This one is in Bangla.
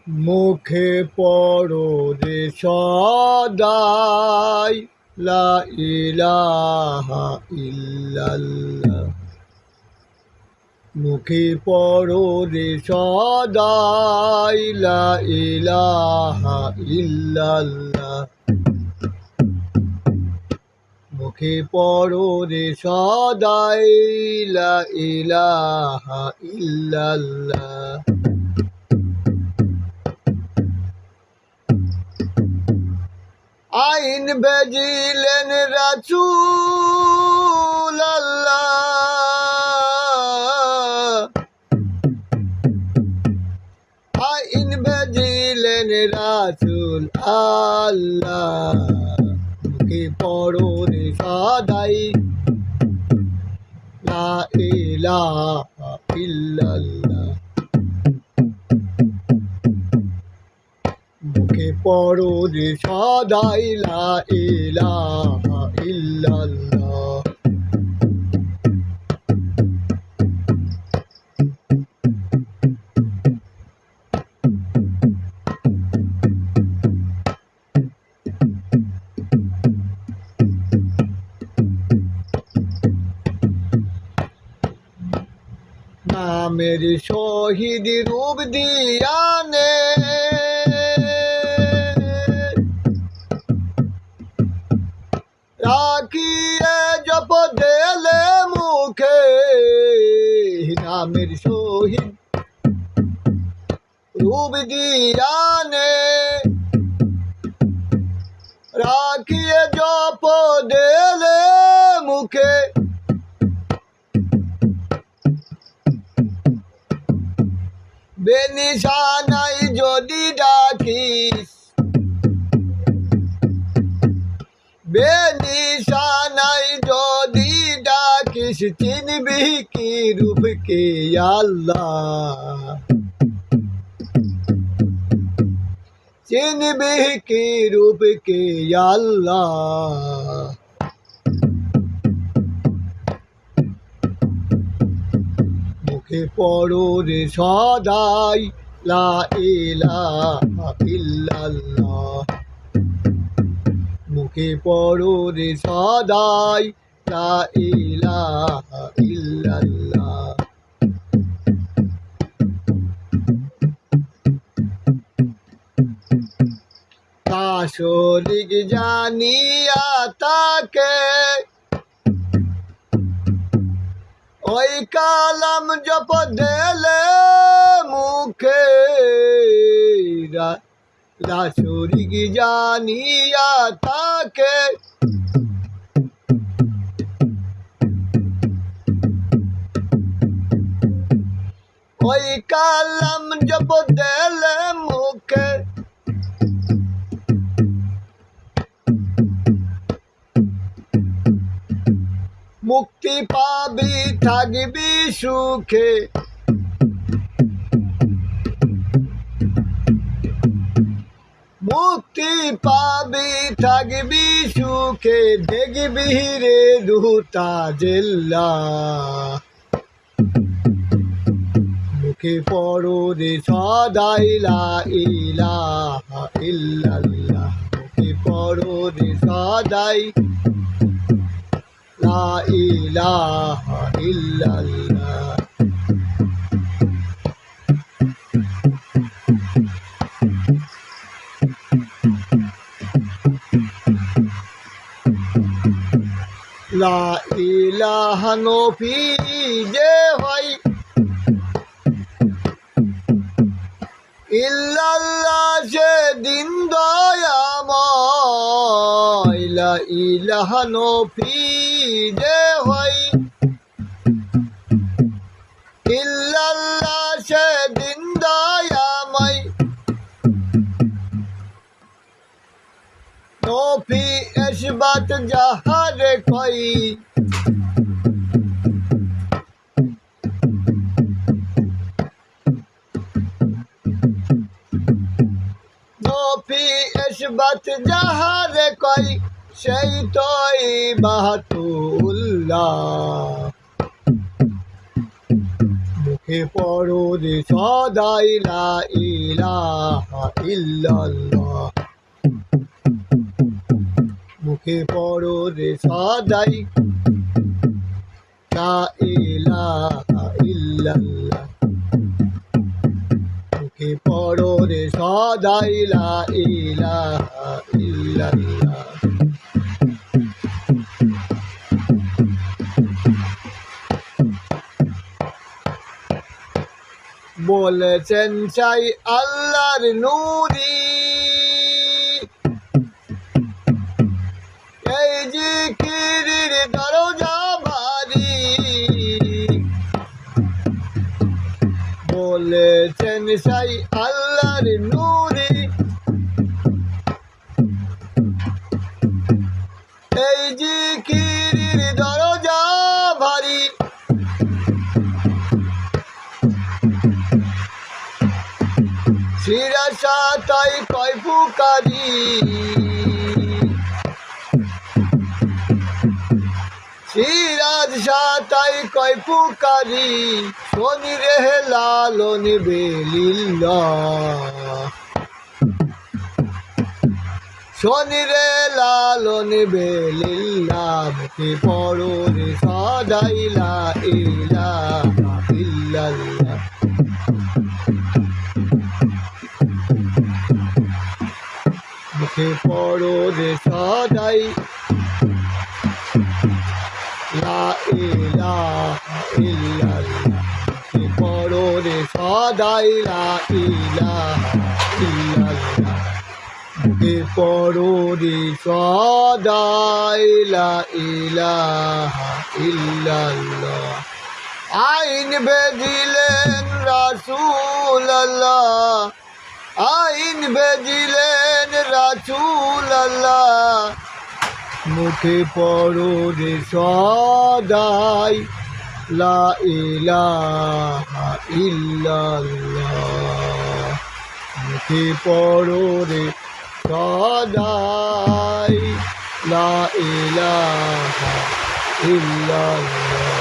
মুখে পড়ো রে সদাই লা ইলাহা ইল্লাল্লাহ। মুখে পড়ো রে সদাই লা ইলাহা ইল্লাল্লাহ। মুখে পড়ো রে সদাই লা ইলাহা ইল্লাল্লাহ। আইন বেজিলেন রাসূল আল্লাহ। আইন বেজিলেন রাসূল আল্লাহ। মুখে পড়ো রে সদাই লা ইলাহা ইল্লাল্লাহ। মুখে পড়ো রে সদাই লা ইলাহা ইল্লাল্লাহ। নামের শহীদ রূপ দিয়ানে রাখিয়ে জপ দেলে মুখে। নামের শহীদ রূপ দিয়ানে রাখিয়ে জপ দেলে মুখে। বেনিশানাই যদি ডাকিস, বেনিশানাই যদি ডাকিস, চিনবি কি রূপ কে আল্লাহ। চিনবি কি রূপ কে আল্লাহ। মুখে পড়ো রে সদাই লা ইলাহা ইল্লাল্লাহ। মুখে পড়ো রে সদাই লা ইলাহা ইল্লাল্লাহ। তা শরীক জানিয়া তাকে ওই কালাম জপ দেলে মুখে। লা শরীক জানিয়া তাকে ওই কালাম জপ দেলে মুখে। মুক্তি পাবি থাকবি সুখে। মুক্তি পাবি থাকবি সুখে। দেখবি রে দুতা জেল্লা। মুখে পড়ো রে সদাই লা ইলাহা ইল্লাল্লাহ। মুখে পড়ো রে সদাই লা ইলাহা ইল্লাল্লাহ। লা ইলাহা নফি যে হয় ইল্লাল্লাহ সেদিন দয়াময়। লা ইলাহা নফি যে হয় ইল্লাল্লাহ সেদিন দয়াময়। নফি এসবাত যাহারে কই নফি এসবাত যাহারে কই সেই তোই বাহাতুল্লাহ। মুখে পড়ো রে সদাই লা ইলাহা ইল্লাল্লাহ মুখে পড়ো রে সদাই লা ইলাহা ইল্লাল্লাহ মুখে পড়ো রে সদাই লা ইলাহা ইল্লাল্লাহ বলেছেন চাই আল্লাহর নূরি এই জিকিরের দরজা ভারী বলেছেন চাই আল্লাহর নূরি এই জিকিরের দরজা ভারী শিরাশা তাই কয় পুকারি সিরাজ সাতাই কয় পুকারি শনি রে লালন বেলিল্লাহ শনি রে লালন বেলিল্লাহ মুখে পড়ো রে সদাই লা ইলাহা ইল্লাল্লাহ মুখে পড়ো রে সদাই লা ইলাহা ইল্লাল্লাহ মুখে পড়ো রে সদাই লা ইলাহা ইল্লাল্লাহ মুখে পড়ো রে সদাই লা ইলাহা ইল্লাল্লাহ আইন বেদিলেন রাসূলুল্লাহ আইন বেদিলেন রাসূলুল্লাহ মুখে পড়ো রে সদাই লা ইলাহা ইল্লাল্লাহ মুখে পড়ো রে সদাই লা ইলাহা ইল্লাল্লাহ।